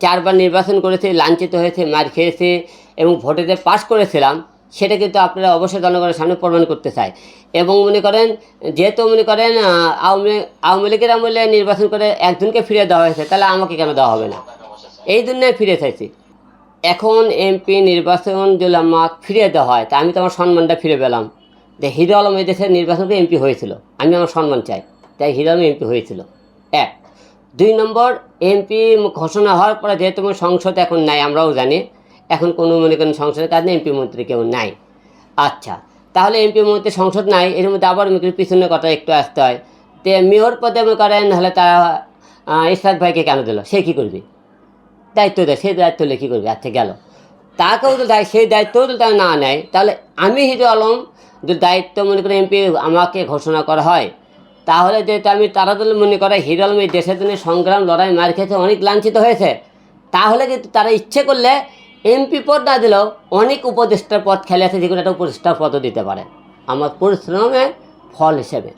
4বার নির্বাচন করেছি, লাঞ্ছিত হয়েছে, মার খেয়েছি এবং ভোটেতে পাস করেছিলাম, সেটা কিন্তু আপনারা অবশ্যই জনগণের সামনে প্রমাণ করতে চায়। এবং মনে করেন যেহেতু মনে করেন আওয়ামী লীগের আমলে নির্বাচন করে একজনকে ফিরিয়ে দেওয়া হয়েছে, তাহলে আমাকে কেন দেওয়া হবে না? এই জন্যই ফিরে চাইছি। এখন এমপি নির্বাচন যদি আমাকে ফিরিয়ে দেওয়া হয়, তা আমি তো আমার সম্মানটা ফিরে পেলাম। যে হিরো আলম এই দেশের নির্বাচন করে এমপি হয়েছিল, আমি আমার সম্মান চাই, তাই হিরো আলম এমপি হয়েছিল। 1 2 নম্বর, এমপি ঘোষণা হওয়ার পরে যেহেতু সংসদ এখন নাই, আমরাও জানি এখন কোনো মনে করেন সংসদের কাজ নেই, এমপি মন্ত্রী কেউ নাই। আচ্ছা, তাহলে এমপি মন্ত্রী সংসদ নাই, এর মধ্যে আবার পিছনের কথা একটু আসতে হয়। তো মেয়র পদে মনে করেন হলে তারা ইশরাক ভাইকে কেন দিল? সে কী করবে? দায়িত্ব দেয়, সেই দায়িত্ব হলে কী করবে? আচ্ছা গেল, তাকেও তো সেই দায়িত্বও যদি তারা না নেয়, তাহলে আমি হিরো আলম যদি দায়িত্ব মনে করি এমপি আমাকে ঘোষণা করা হয়, তাহলে যেহেতু আমি তারা যদি মনে করে হিরো আলম এই দেশের জন্য সংগ্রাম লড়াই মার খেয়েছে, অনেক লাঞ্ছিত হয়েছে, তাহলে কিন্তু তারা ইচ্ছে করলে এমপি পদ না দিলেও অনেক উপদেষ্টার পদ খেলে আছে, যেগুলো একটা উপদেষ্টার পদও দিতে পারে আমার পরিশ্রমের ফল হিসেবে।